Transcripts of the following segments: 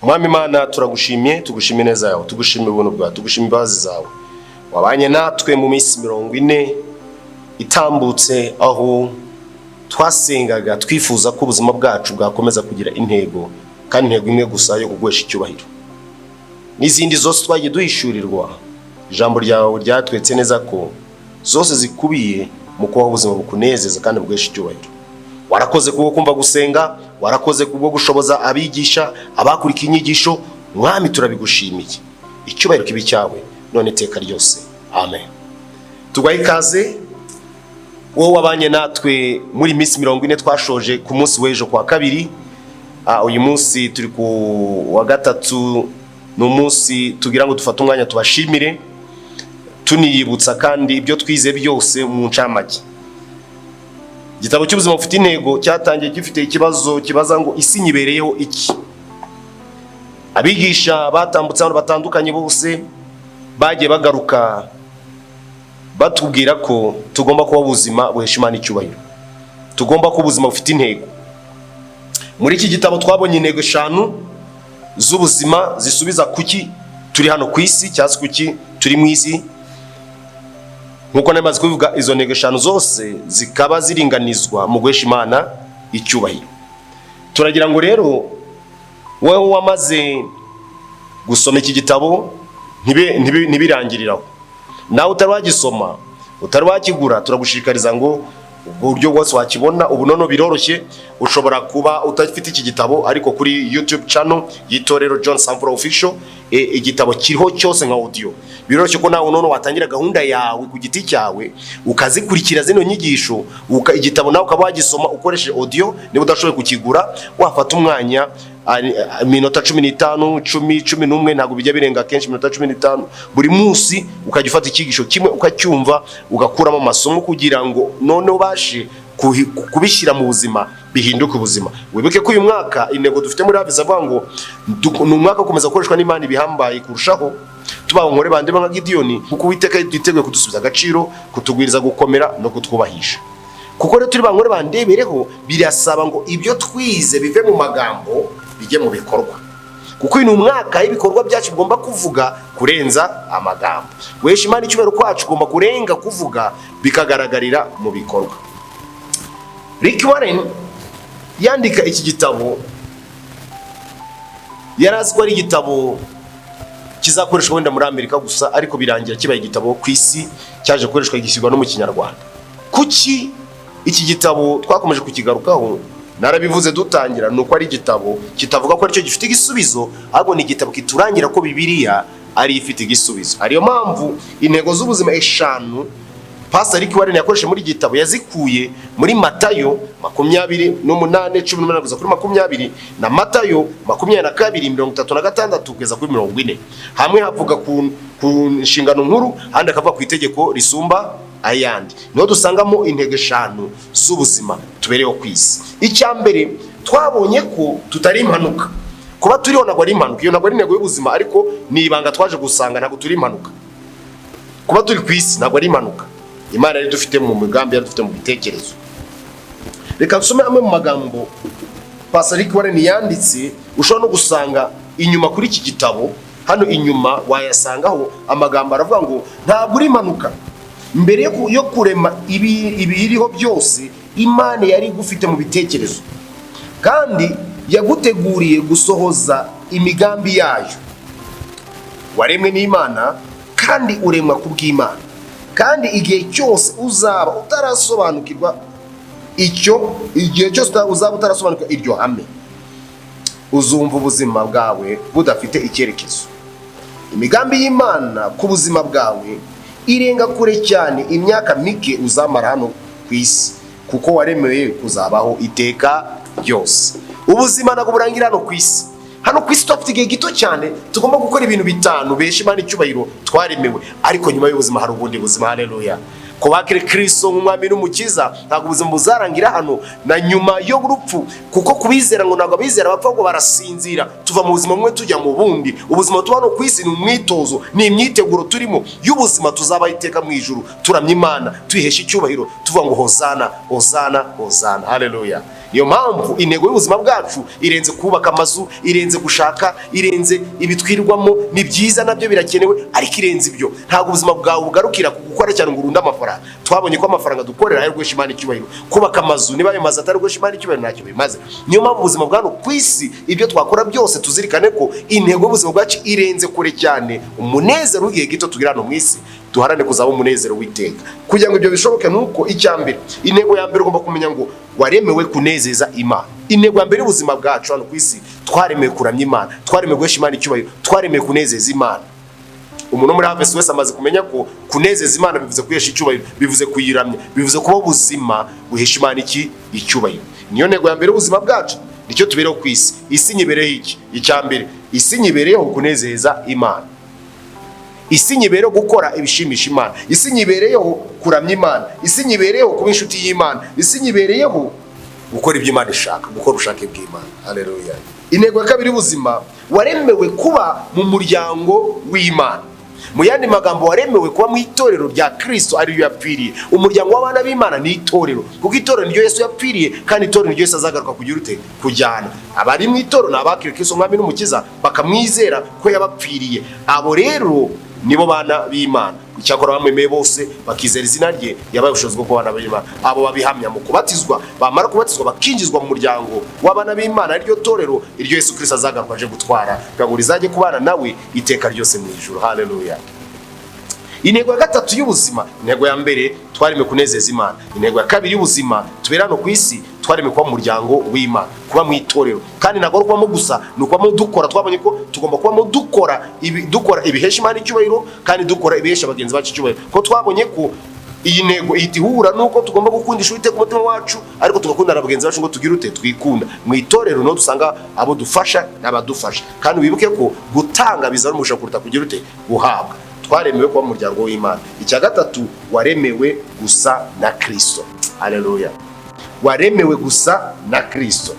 Mwami Imana turagushimye, tugushimye neza yawe, tugushimye ubuntu bwawe, tugushimye imbabazi zawe. Wabanye natwe mu minsi 40 itambutse, aho twasengaga twifuza ko ubuzima bwacu bwakomeza kugira intego, kandi intego imwe gusa yo kugwesha icyubahiro. N'izindi zose twagiye duhishurirwa, ijambo ryawe ryatwetse neza ko zose zikubiye mu kubaho ubuzima bukunezeza kandi bugwesha icyubahiro. Warakoze kubwo kumva gusenga, warakoze kubwo gushoboza abigisha, abakurika inyigisho. Mwami turabigushimiye, icyubahiro kibi cyawe none iteka ryose, amen. Tugwaye ikaze wowe wabanye natwe muri minsi 40 twashoje ku munsi w'ejo kwa kabiri. Uyu munsi turi ku wa gatatu, n'umunsi tugira ngo dufate umwanya tubashimire, tuniyibutsa kandi ibyo twize byose mu ncamake. Igitabo cy'ubuzima bufite intego cyatangiye gifite ikibazo kibaza ngo isi nyibereyeho iki. Abigisha batambutse abantu batandukanye bose bagiye bagaruka batubwira ko tugomba kuba ubuzima buhesha Imana icyubahiro, tugomba kuba ubuzima bufite intego. Muri iki gitabo twabonye intego 5 z'ubuzima zisubiza kuki turi hano ku isi, cyangwa kuki turi mu isi. Nkuko namaze kuvuga, izo ntego 5 zose zikaba ziringanizwa mu guhesha Imana icyubahiro. Turagira ngo rero wowe wamaze gusoma iki gitabo ntibirangiriraho. Nawe utaragisoma, utarwakigura, turagushikariza ngo uburyo bwose wakibona. Ubu nono biroroshye, ushobora kuba utafite iki gitabo ariko kuri YouTube channel y'Itorero John Samfura Official igitabo kiriho cyose nka audio. Biroroshye ko nawe nono watangira gahunda yawe ku giti cyawe, ukazikurikira zino nyigisho, igitabo nawe ukaba wagisoma ukoresheje audio. Niba udashoboye kukigura, wafata umwanya minota 15, 10, 11, ntabwo bijya birenga kenshi minota 15 buri munsi, ukajya ufata ikigisho kimwe ukacyumva, ugakuramo amasomo kugira ngo none ubashe kubishyira mu buzima, bihinduka ubuzima. Wibuke ko uyu mwaka intego dufite muri Hafiz avuga ngo ni umwaka ukomeza gukoreshwa n'Imana ibihambaye kurushaho. Tubaho nkore bande nka Gideon, kuko Uwiteka yiteguye kudusubiza agaciro, kutugwiriza gukomera no kutwubahisha. Kuko rero turi bankore bandebereho, birasaba ngo ibyo twize bive mu magambo bijye mu bikorwa, kuko uyu mwaka ibikorwa byacu bigomba kuvuga kurenza amagambo. Wesha Imana icyubahiro kwacu ugomba kurenga kuvuga bikagaragarira mu bikorwa. Rick Warren yandika iki gitabo yarazi ko ari igitabo kizakoreshwa wenda muri Amerika gusa, ariko birangira kibaye igitabo ku isi, cyaje gukoreshwa gishyirwa no mu Kinyarwanda. Kuki iki gitabo twakomeje kukigarukaho? Narabivuze dutangira, nuko ari igitabo kitavuga ko aricyo gifite igisubizo, ahubwo ni igitabo kiturangira ko Bibiliya ari ifite igisubizo. Ariyo mpamvu intego z'ubuzima 5 Pastor Rick Warren yakoresheje muri gitabo yazikuye muri Matayo 28:18 kugeza kuri 20, na Matayo 22:36 kugeza kuri 40. Hamwe havuga ku nshingano nkuru, handi akavuga ku itegeko risumba ayandi. Niho dusangamo intego 5 z'ubuzima tubereho kwisi. Icyambere twabonye ko tutari impanuka. Kuba turiho ntabwo ari impanuka, iyo ntabwo ari intego y'ubuzima, ariko ni ibanga twaje gusanga ntabwo turi impanuka. Kuba turi kwisi ntabwo ari impanuka. Imana yari dufite mu migambi, yari dufite mu bitekerezo. Reka nsome amwe mu magambo Pastor Rick Warren yanditse, ushobora no gusanga inyuma kuri iki gitabo. Hano inyuma wayasangaho amagambo aravuga ngo ntabwo uri impanuka. Mbere yo kurema ibiriho byose, Imana yari gufite mu bitekerezo, kandi yaguteguriye gusohoza imigambi yayo. Waremwe n'Imana kandi uremwa kubw'Imana, kandi igihe cyose uzaba utarasobanukirwa igihe cyose uzaba utarasobanukirwa iryo hame, uzumva ubuzima bwawe budafite icyerekezo. Imigambi y'Imana ku buzima bwawe irenga kure cyane imyaka mike uzamara hano ku isi, kuko waremewe kuzabaho iteka ryose. Ubuzima ntabwo burangira hano ku isi. Hano ku isi twafite igihe gito cyane, tugomba gukora ibintu 5 besha Imana icyubahiro twaremewe, ariko nyuma y'ubuzima hari ubundi buzima. Haleluya. Ko bakire Kristo nk'umwami n'umukiza, ntabwo ubuzima buzarangira hano na nyuma yo urupfu, kuko kubizera ngo ntabwo abizera bapfa ngo barasinzira. Tuva mu buzima bumwe tujya mu bundi. Ubuzima tuba hano ku isi ni umwitozo, ni imyiteguro turimo y'ubuzima tuzaba iteka mu ijuru, turamya Imana, twihesha icyubahiro, tuvuga ngo hozana hozana hozana. Haleluya. Niyo mpamvu intego y'ubuzima bwacu irenze kubaka amazu, irenze gushaka, irenze ibitwirwamo. Ni byiza nabyo birakenewe, ariko irenze ibyo. Ntabwo ubuzima bwawe bugarukira ku gukora cyane ngo urunde amafaranga. Twabonye ko amafaranga dukorera ari guhesha Imana icyubahiro. Kubaka amazu, niba ayo mazu atari guhesha Imana icyubahiro, ntacyo bimaze. Niyo mpamvu ubuzima bwacu ku isi, ibyo twakora byose tuzirikane ko intego y'ubuzima bwacu irenze kure cyane umunezero w'igihe gito tugira hano mu isi. Duharane kuzaba umunezero w'iteka. Kugira ngo ibyo bishoboke, nuko icyambere, intego ya mbere ugomba kumenya ngo waremewe kunezeza Imana. Intego ya mbere y'ubuzima bwacu hano ku isi, twaremewe kuramya Imana, twaremewe guhesha Imana icyubahiro, twaremewe kunezeza Imana. Umuntu muri Harvest wese amaze kumenya ko kunezeza Imana bivuze kuhesha icyubahiro, bivuze kuyiramya, bivuze kuba ubuzima buhesha Imana icyubahiro. Niyo ntego ya mbere y'ubuzima bwacu, nicyo tubereho ku isi. Isi nyibereho iki? Icyambere, isi nyibereho kunezeza Imana. Isi nyibereho gukora ibishimisha Imana. Isi nyibereho kuramya Imana. Isi nyibereho kuba inshuti y'Imana. Isi nyibereho gukora ibyo Imana ishaka, gukora ubushake bw'Imana. Haleluya. Intego ya kabiri y'ubuzima, waremewe kuba mu muryango w'Imana. Mu yandi magambo, waremewe kuba mu itorero rya Kristo ariyo yapfiriye. Umuryango w'abana b'Imana ni itorero, kuko itorero niryo Yesu yapfiriye, kandi itorero niryo Yesu azagaruka kugira ute? Kujyana. Abari mu itorero ni abakiriye Kristo umwami n'umukiza, bakamwizera ko yabapfiriye. Abo rero nibo bana b'Imana. Icyakora bamwemeye bose bakizera izina rye, yabaye ubushobozi bwo kuba abana b'Imana. Abo babihamya mu kubatizwa, bamara kubatizwa bakinjizwa mu muryango w'abana b'Imana, iryo torero iryo Yesu Kristo azagaruka aje gutwara, kugira ngo rizajye kubana nawe iteka ryose mu ijuru. Haleluya. Intego ya gatatu y'ubuzima, intego ya mbere, twaremewe kunezeza Imana. Intego ya kabiri y'ubuzima, tubera hano ku isi, twaremewe kuba mu muryango w'Imana, kuba mu itorero. Kandi ntabwo ari kubamo gusa, ni ukubamo dukora. Twabonye ko tugomba kubamo dukora ibihesha Imana icyubahiro, kandi dukora ibihesha bagenzi bacu icyubahiro. Ko twabonye ko iyi ntego ihita ihura nuko tugomba gukundisha Uwiteka umutima wacu, ariko tugakundana bagenzi bacu ngo tugire ute? Twikunda. Mu itorero no dusanga abo dufasha n'abadufasha, kandi wibuke ko gutanga bizana umugisha kuruta kugira ute? Guhabwa. Twaremewe kuba mu muryango w'Imana. Icya gatatu, waremewe gusa na Kristo. Haleluya. Waremewe gusa na Kristo.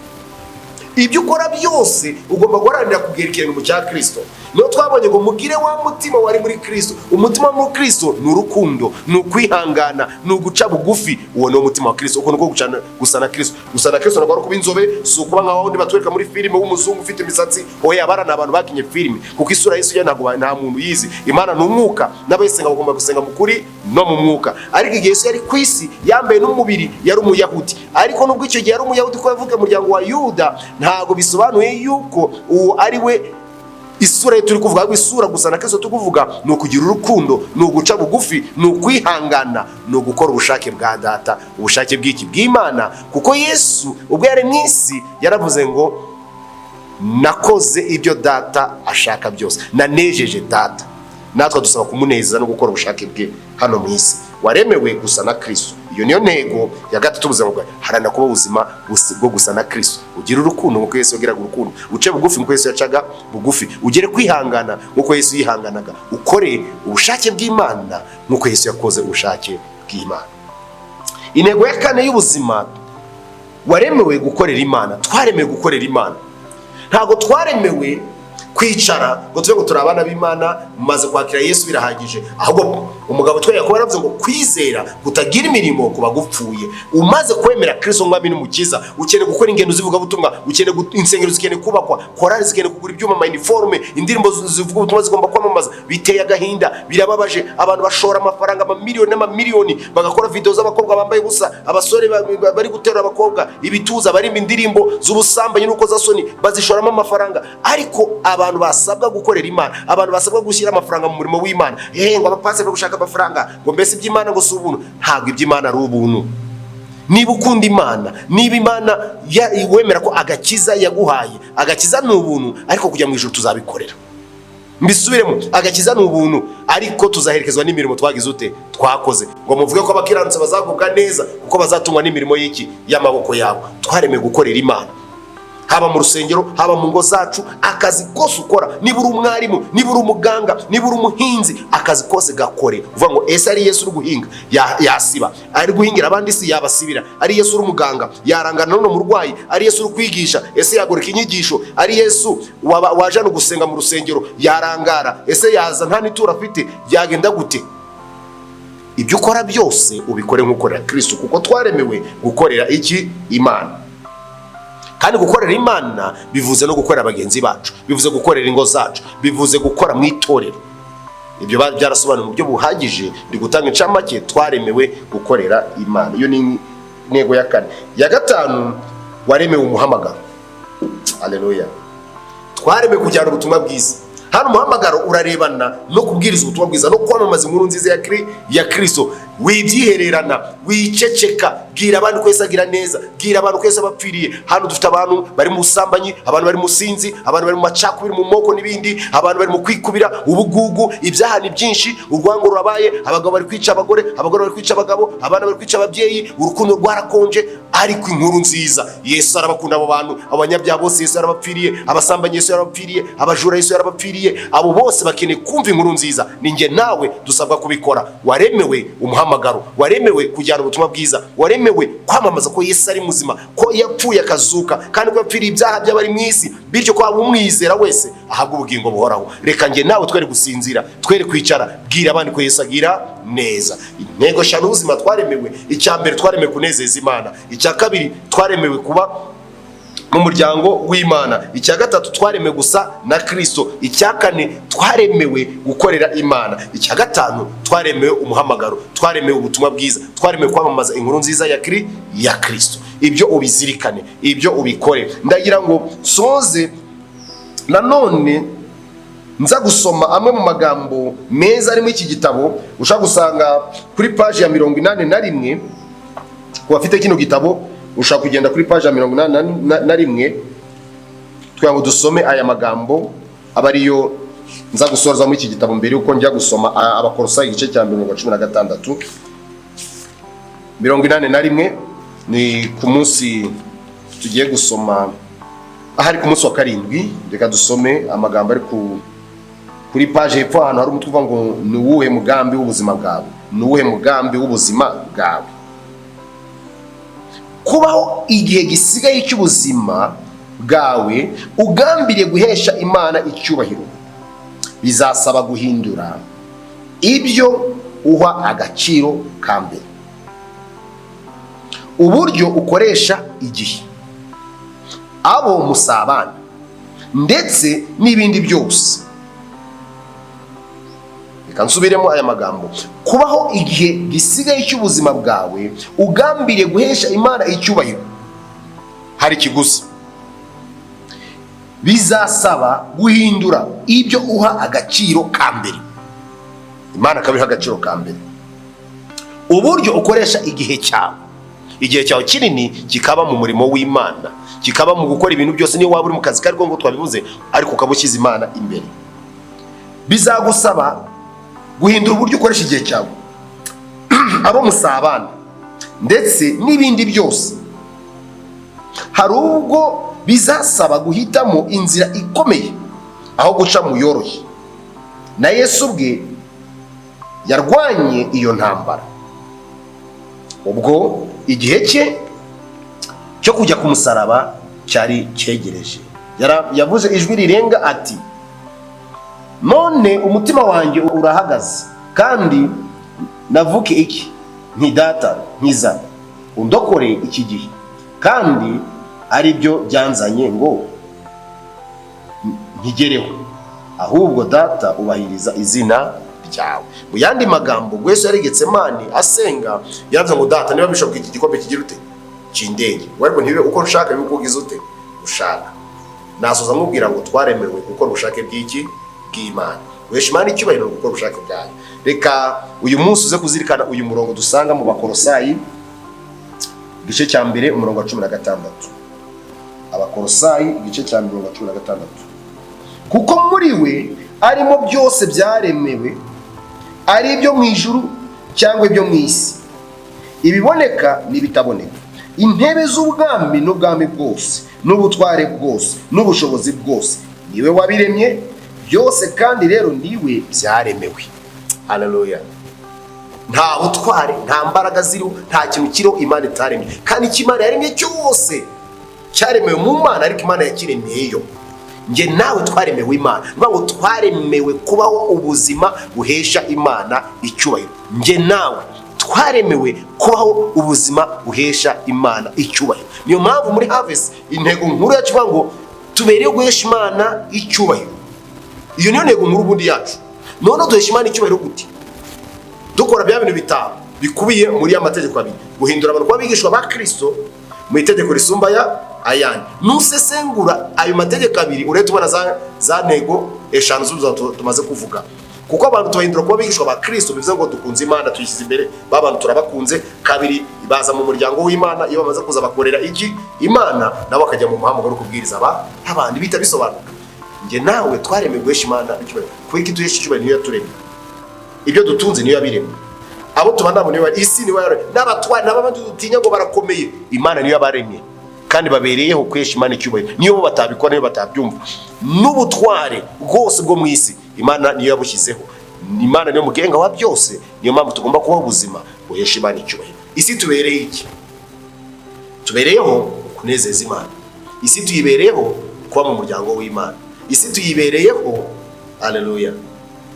Ibyo ukora byose ugomba guharanira kubwerekera mu cya Kristo. Niyo twabonye ngo mugire wa mutima wari muri Kristo. Umutima muri Kristo ni urukundo, ni ukwihangana, ni uguca bugufi. Uwo ni umutima wa Kristo. Uko niko gusa na Kristo. Gusa na Kristo ntabwo ari kuba inzobe, si ukuba nka wundi batwereka muri filime w'umuzungu ufite imisatsi. Oya, abana ni abantu bakinye filime, kuko isura Yesu ntabwo nta muntu yizi. Imana ni umwuka, n'abayisenga bagomba gusenga mu kuri no mu mwuka. Ariko igihe Yesu yari ku isi, yambaye n'umubiri, yari Umuyahudi. Ariko nubwo icyo gihe yari Umuyahudi, ko yavuga umuryango wa Yuda, ntabwo bisobanuye yuko uwo ari we isura ye turi kuvuga. Isura gusa na Kristo tukuvuga ni ukugira urukundo, ni uguca bugufi, ni ukwihangana, ni ugukora ubushake bwa Data, ubushake bw'iki? Bw'Imana. Kuko Yesu ubwo yari mu isi yaravuze ngo nakoze ibyo Data ashaka byose, nanejeje Data. Natwe dusaba kumunezeza no gukora ubushake bwe hano mu isi. Waremewe gusa na Kristo. Iyo niyo ntego ya gatatu ubuzima bwawe. Harana kuba ubuzima bwo gusa na Kristo. Ugira urukundo nk'uko Yesu yagiraga urukundo, uce bugufi nk'uko Yesu yacaga bugufi, ugere kwihangana nk'uko Yesu yihanganaga, ukore ubushake bw'Imana nk'uko Yesu yakoze ubushake bw'Imana. Intego ya kane y'ubuzima, waremewe gukorera Imana. Twaremewe gukorera Imana. Ntabwo twaremewe kwicara ngo tuve ngo turi abana b'Imana maze kwakira Yesu birahagije. Ahubwo umugabo twe Yakobo yaravuze ngo kwizera kutagira imirimo kuba gupfuye. Umaze kwemera Kristo umwami n'umukiza, ukeneye gukora ingendo zivuga butumwa, ukeneye insengero zikeneye kubakwa, korali zikeneye kugura ibyuma, uniforme, indirimbo zivuga ubutumwa zigomba kwamamaza. Biteye agahinda, birababaje. Abantu bashora amafaranga amamiliyoni n'amamiliyoni bagakora video z'abakobwa bambaye ubusa, abasore bari gutera abakobwa ibituza, barimba indirimbo z'ubusambanyi n'uko zasoni, bazishoramo amafaranga. Ariko abantu basabwa gukorera Imana, abantu basabwa gushyira amafaranga mu murimo w'Imana. Ngo abapasiteri gushaka amafaranga, ngo mbese iby'Imana ngo si ubuntu. Ntabwo iby'Imana ari ubuntu. Niba ukunda Imana, niba Imana wemera ko agakiza yaguhaye, agakiza ni ubuntu, ariko kujya mu ijuru tuzabikorera. Mbisubiremo, agakiza ni ubuntu, ariko tuzaherekezwa n'imirimo twagize ute? Twakoze. Ngo muvuge ko abakiranutsi bazagubwa neza, kuko bazatungwa n'imirimo y'iki? Y'amaboko yabo. Twaremeye gukorera Imana. Haba mu rusengero, haba mu ngo zacu, akazi kose ukora, niba uri umwarimu, niba uri umuganga, niba uri umuhinzi, akazi kose gakore. Uvuga ngo ese ari Yesu uri guhinga yasiba, ari guhingira abandi si yabasibira. Ari Yesu uri umuganga yarangana n'uno murwayi, ari Yesu uri kwigisha ese yagoreka inyigisho, ari Yesu waje no gusenga mu rusengero yarangara, ese yaza nta nitura afite, yagenda gute? Ibyo ukora byose ubikore nk'ukorera Kristo, kuko twaremewe gukorera iki? Imana. kandi gukorera Imana bivuze no gukorera abagenzi bacu, bivuze gukorera ingo zacu, bivuze gukora mu itorero. Ibyo byarasobanuye mu buryo buhagije. Ndi gutanga incamake, twaremewe gukorera Imana. Iyo ni intego ya kane. Ya gatanu, waremewe umuhamagaro. Haleluya. Twaremewe kujyana ubutumwa bwiza. Hano umuhamagaro urarebana no kubwiriza ubutumwa bwiza, no kwamamaza inkuru nziza ya Kristo. Wibyihererana, wiceceka, bwira abantu ko Yesu agira neza, bwira abantu ko Yesu abapfiriye. Hano dufite abantu bari mu busambanyi, abantu bari mu sinzi, abantu bari mu macakubiri, mu moko n'ibindi, abantu bari mu kwikubira, ubugugu, ibyaha ni byinshi, urwango rurabaye, abagabo bari kwica abagore, abagore bari kwica abagabo, abana bari kwica ababyeyi, urukundo rwarakonje. Ariko inkuru nziza, Yesu arabakunda abo bantu, abanyabyaha bose Yesu yarabapfiriye, abasambanyi Yesu yarabapfiriye, abajura Yesu yarabapfiriye. Abo bose bakeneye kumva inkuru nziza. Ninjye nawe dusabwa kubikora. Waremewe umuhamagaro, waremewe kujyana ubutumwa bwiza, waremewe kwamamaza ko Yesu ari muzima, ko yapfuye akazuka, kandi ko yapfiriye ibyaha by'abari mu isi, bityo ko umwizera wese ahabwa ubugingo buhoraho. Reka njye nawe twere gusinzira, twere kwicara, bwira abandi ko Yesu agira neza. Intego eshanu ubuzima twaremewe. Icya mbere, twaremewe kunezeza Imana. Icya kabiri, twaremewe kuba mu muryango w'Imana. Icya gatatu, twaremewe gusa na Kristo. Icya kane, twaremewe gukorera Imana. Icya gatanu, twaremewe umuhamagaro, twaremewe ubutumwa bwiza, twaremewe kwamamaza inkuru nziza ya Kristo. Ibyo ubizirikane, ibyo ubikore. Ndagira ngo soze nanone nza gusoma amwe mu magambo meza ari muri iki gitabo. Ushaka gusanga kuri page ya 81. Ku bafite kino gitabo ushaka kugenda kuri page ya 81, kugira ngo dusome aya magambo aba ariyo nza gusoza muri iki gitabo mbere yuko njya gusoma Abakolosayi igice cya 16. 81 ni ku munsi tugiye gusoma, ahari ku munsi wa karindwi. Reka dusome amagambo ari kuri page hepfo, ahantu hari umutwe uvuga ngo ni uwuhe mugambi w'ubuzima bwawe, ni uwuhe mugambi w'ubuzima bwawe. Kubaho igihe gisigaye cy'ubuzima bwawe ugambiriye guhesha Imana icyubahiro bizasaba guhindura ibyo uha agaciro ka mbere, uburyo ukoresha igihe, abo musabana, ndetse n'ibindi byose. Reka nsubiremo aya magambo. Kubaho igihe gisigaye cy'ubuzima bwawe ugambiriye guhesha Imana icyubahiro, hari ikiguzi. Bizasaba guhindura ibyo uha agaciro ka mbere, Imana akabiha agaciro ka mbere. Uburyo ukoresha igihe cyawe kinini kikaba mu murimo w'Imana, kikaba mu gukora ibintu byose. Niyo waba uri mu kazi kari ngo twabivuze, ariko ukabushyize Imana imbere. Bizagusaba guhindura uburyo ukoresha igihe cyawe, abo musabana, ndetse n'ibindi byose. Hari ubwo bizasaba guhitamo inzira ikomeye aho guca mu yoroshye. Na Yesu ubwe yarwanye iyo ntambara. Ubwo igihe cye cyo kujya ku musaraba cyari cyegereje, yavuze ijwi rirenga ati, none umutima wanjye urahagaze, kandi navuke iki? Nti Data, nkiza undokore iki gihe, kandi ari byo byanzanye ngo nkigereho. Ahubwo Data, ubahiriza izina ryawe. Mu yandi magambo, Yesu yari Getsemani asenga, yaravuze ngo Data, niba bishoboka iki gikombe kigira ute kindege, ariko ntibibe uko ushaka, bibe uko ugize ute ushaka. Nasoza nkubwira ngo twaremewe gukora ubushake bw'Imana, guhesha Imana icyubahiro, gukora ubushake bwayo. Reka uyu munsi uze kuzirikana uyu murongo dusanga mu Bakolosayi igice cya mbere umurongo wa 16. Abakolosayi igice cya mbere umurongo wa 16. Kuko muri we arimo byose byaremewe, ari ibyo mu ijuru cyangwa ibyo mu isi, ibiboneka n'ibitaboneka, intebe z'ubwami n'ubwami bwose, n'ubutware bwose, n'ubushobozi bwose. Niwe wabiremye byose, kandi rero niwe byaremewe. Haleluya. Nta butware, nta mbaraga ziriho, nta kintu kiriho Imana itaremye. Kandi icyo Imana yaremye cyose cyaremewe mu Mana, ariko Imana yakiremyeyo. Nge nawe twaremewe Imana, niba ngo twaremewe kubaho ubuzima buhesha Imana icyubahiro. Nge nawe twaremewe kubaho ubuzima buhesha Imana icyubahiro. Niyo mpamvu muri harvest intego nkuru yacu ivuga ngo tubereyeho guhesha Imana icyubahiro. Iyo niyo ntego nkuru ubundi yacu. None duhesha Imana icyubahiro gute? Dukora bya bintu bitanu bikubiye muri amategeko abiri: guhindura abantu kuba bigishwa ba Kristo mu itegeko risumba ayandi. Nusesengura ayo mategeko abiri uretse tubona za ntego eshanu zuza tumaze kuvuga. Kuko abantu tubahindura kuba bigishwa ba Kristo bivuze ngo dukunze Imana, tuyishyize imbere, babantu turabakunze. Kabiri, baza mu muryango w'Imana, iyo bamaze kuza bakorera iki Imana, nabo bakajya mu muhamagaro wo kubwiriza abandi bita bisobanuka. Nge nawe twaremewe guhesha Imana icyubahiro. Kuko iki duhesha icyubahiro niyo yaturemye. Ibyo dutunze niyo yabiremye. Abo tubana mu niyo isi niyo yaremye. N'abatwari n'abandi dutinya ngo barakomeye, Imana niyo yabaremye. Kandi babereyeho kwesha Imana icyubahiro. Niyo bo batabikora, niyo batabyumva. N'ubutware bwose bwo mu isi Imana niyo yabushyizeho. Imana niyo mugenga wa byose. Niyo mpamvu tugomba kubaho ubuzima buhesha Imana icyubahiro. Isi tubereye iki? Tubereyeho kunezeza Imana. Isi tuyibereyeho kuba mu muryango w'Imana. Isi tuyibereyeho, haleluya,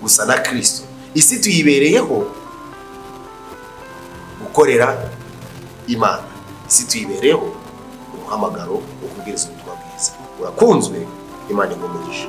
gusa na Kristo. Isi tuyibereyeho gukorera Imana. Isi tuyibereyeho umuhamagaro wo kubwiriza ubutumwa bwiza. Urakunzwe, Imana igumugisha.